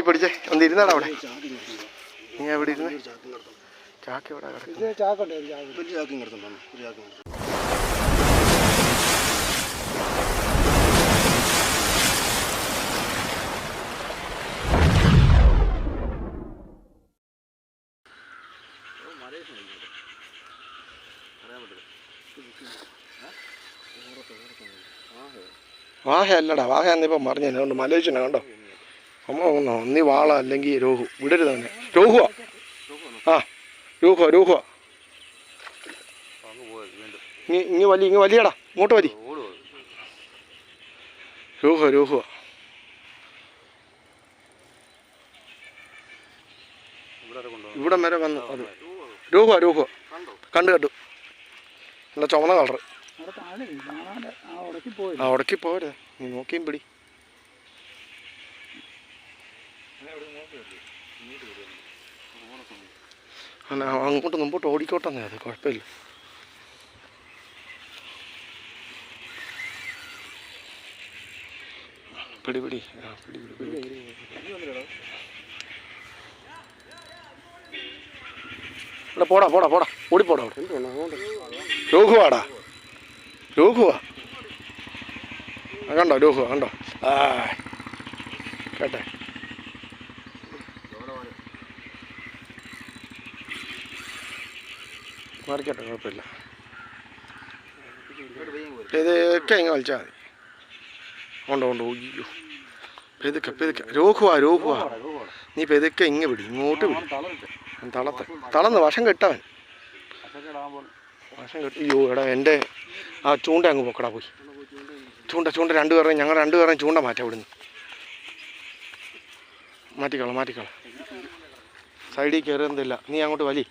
കൈ പിടിച്ചേ ഒന്ന് ഇരുന്നാടാ അവിടെ. നീ എവിടെ ഇരുന്ന്? ചാക്ക് എവിടെ വാഹ അല്ലടാ, വാഹ എന്നിപ്പം പറഞ്ഞു അതുകൊണ്ട് മലേഷ്യനെ കണ്ടോ. അമ്മ ഒന്നോ ഒന്നി വാള അല്ലെങ്കിൽ രോഹു. വിടരുത് തന്നെ. രോഹുവാ. ആ രോഹുവാ രോഹുവാ. ഇങ്ങ് വലിയടാ, ഇങ്ങോട്ട് വലി. രോഹുവാ രോഹുവാ. ഇവിടെ വരെ വന്നു. അത് രോഹുവാ രോഹുവാ. കണ്ടു നല്ല ചുമന്ന കളറ്. ആ ഉടക്കി പോരുത്, നീ നോക്കിയും പിടി. അങ്ങോട്ട് മുമ്പോട്ട് ഓടിക്കോട്ടെന്നേ, അത് കുഴപ്പമില്ല. പിടി. ഇവിടെ പോടാ ഓടിപ്പോടാ. രോഹുവാടാ രോഹുവാ. കണ്ടോ രോഹുവാ കണ്ടോ. ആ കേട്ടെ. മാറിക്കട്ടെ, കുഴപ്പമില്ല. ഇതൊക്കെ ഇങ്ങനെ വലിച്ചാൽ മതി. ഉണ്ടോ ഒയ്യോ. പെതുക്കെ രോഹുവാ. നീ പെതുക്കെ ഇങ്ങ് പിടി, ഇങ്ങോട്ട് പിടി. തളന്ന് വശം കെട്ടവൻ. അയ്യോ എടാ, എൻ്റെ ആ ചൂണ്ട അങ്ങ് പൊക്കടാ പോയി. ചൂണ്ട രണ്ടുപേരെയും ഞങ്ങൾ രണ്ടുപേരെയും ചൂണ്ട മാറ്റാം ഇവിടുന്ന്. മാറ്റിക്കള. സൈഡിൽ കയറുന്നില്ല. നീ അങ്ങോട്ട് വലി.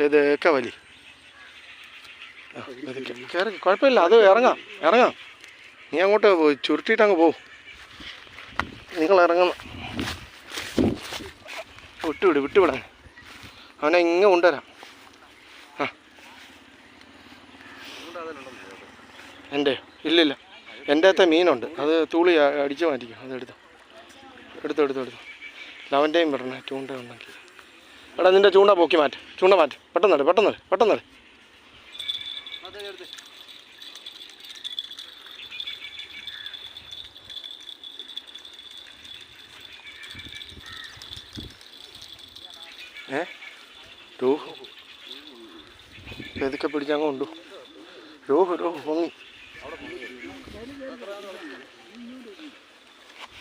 ഇതൊക്കെ വലി. കയറി, കുഴപ്പമില്ല. അത് ഇറങ്ങാം. നീ അങ്ങോട്ട് ചുരുട്ടിയിട്ട് അങ്ങ് പോവും. നിങ്ങൾ ഇറങ്ങണം. വിട്ടുവിടാൻ അവനെ ഇങ്ങനെ കൊണ്ടുവരാം. ആ എൻ്റെ ഇല്ലില്ല, എൻ്റെ അകത്തെ മീനുണ്ട്. അത് തൂളി അടിച്ച് മാറ്റിക്കും. അത് എടുത്തോ. അവൻ്റെയും വരണേ ചൂണ്ട ഉണ്ടെങ്കിൽ. എടാ നിൻ്റെ ചൂണ്ട പൊക്കി മാറ്റ്. പെട്ടെന്ന്. രോഹു പെതുക്കെ പിടിച്ചങ്ങ് കൊണ്ടു. രോഹു പൊങ്ങി.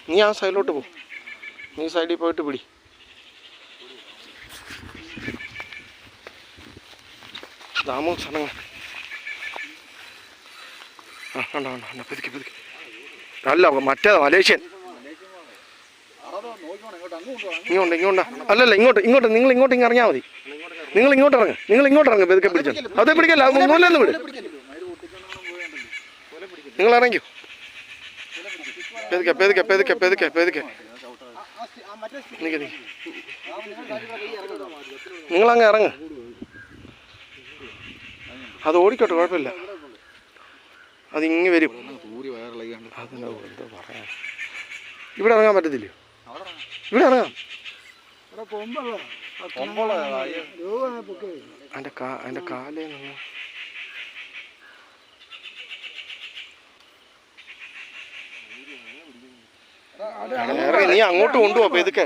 നീ ആ സൈഡിലോട്ട് പോ. നീ സൈഡിൽ പോയിട്ട് പിടി. താമസം സ്ഥലങ്ങൾ. കണ്ടോ പെതുക്കെ. അല്ല മറ്റേതാ മലേഷ്യൻ. ഇങ്ങോട്ട് അല്ലല്ല ഇങ്ങോട്ട് നിങ്ങൾ ഇങ്ങോട്ട് ഇറങ്ങിയാൽ മതി. നിങ്ങൾ ഇങ്ങോട്ട് ഇറങ്ങ് പെതുക്കെ പിടിച്ചോ. അതേ പിടിക്കല്ല, മൂലന്ന് വിട്. നിങ്ങൾ ഇറങ്ങിക്കോ. പെതുക്കെ. നിങ്ങളങ്ങ് ഇറങ്ങ്. അത് ഓടിക്കോട്ടെ, കുഴപ്പമില്ല. അതിങ്ങ് വരും. എന്താ പറയാ, ഇവിടെ ഇറങ്ങാൻ പറ്റത്തില്ലയോ? ഇവിടെ ഇറങ്ങാം. എൻ്റെ കാലേ നിന്ന് നീ അങ്ങോട്ട് കൊണ്ടുപോ. പെതുക്കെ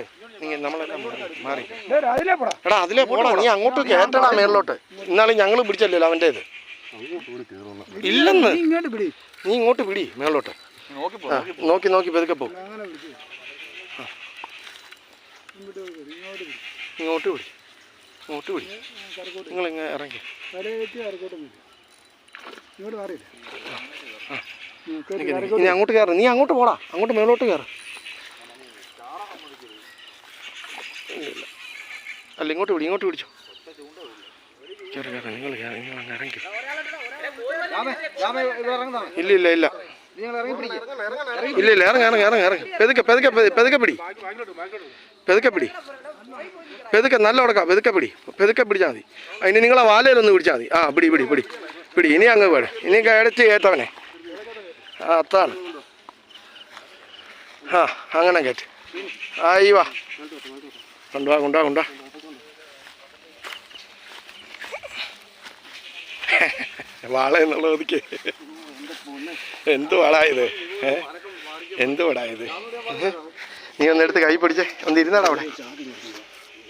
നമ്മളെല്ലാം മാറി. എടാ അതിലേ പോടാ. നീ അങ്ങോട്ട് കയറ്റടാ മേളിലോട്ട്. ഇന്നാലും ഞങ്ങൾ പിടിച്ചല്ലോ അവൻ്റേത്. ഇല്ലെന്ന്. നീ ഇങ്ങോട്ട് പിടി മേളിലോട്ട്. നോക്കി പെതുക്കെ പോ. ഇങ്ങോട്ട് പിടി. നിങ്ങളിങ്ങനെ ഇറങ്ങി. ഇനി അങ്ങോട്ട് കയറ്. നീ അങ്ങോട്ട് പോടാ. അങ്ങോട്ട് മേലോട്ട് കയറ്. അല്ല ഇങ്ങോട്ട് പിടിച്ചോ. നിങ്ങൾ ഇറങ്ങി. ഇല്ല ഇറങ്ങി. പെതുക്കെ പിടി. നല്ല ഉടക്കാം. പെതുക്കെ പിടിച്ചാൽ മതി. അതിന് നിങ്ങളെ വാലയിലൊന്ന് പിടിച്ചാൽ മതി. ആ പിടി. ഇനി അങ്ങ് വേണം. ഇനി കയടച്ച് കയറ്റവനെ. അതാണ്. അങ്ങനെ കയറ്റ്. ആയി വാ. കൊണ്ടുവാ കൊണ്ടുവാ കൊണ്ടുവാ. വാള എന്നുള്ള ഒതുക്കി. എന്ത് വളായത്? എന്ത് വടായത്? നീ ഒന്നെടുത്ത് കൈ പിടിച്ചേ. ഒന്ന് ഇരുന്നാടാ അവിടെ.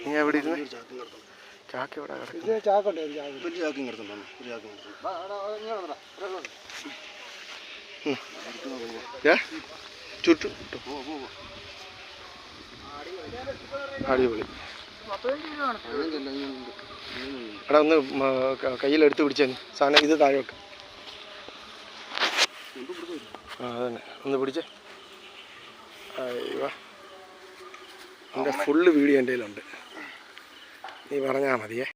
നീ എവിടെ ഇരുന്ന്? ചാക്ക് എവിടെ ചുറ്റു. അടിപൊളി. എടാ ഒന്ന് കയ്യിലെടുത്ത് പിടിച്ചേ സാധനം. ഇത് താഴെ വെക്ക്. അതന്നെ ഒന്ന് പിടിച്ചേ. അയ്യോ, എൻ്റെ ഫുള്ള് വീഡിയോ എൻ്റെ കയ്യിലുണ്ട്. നീ പറഞ്ഞാൽ മതിയേ.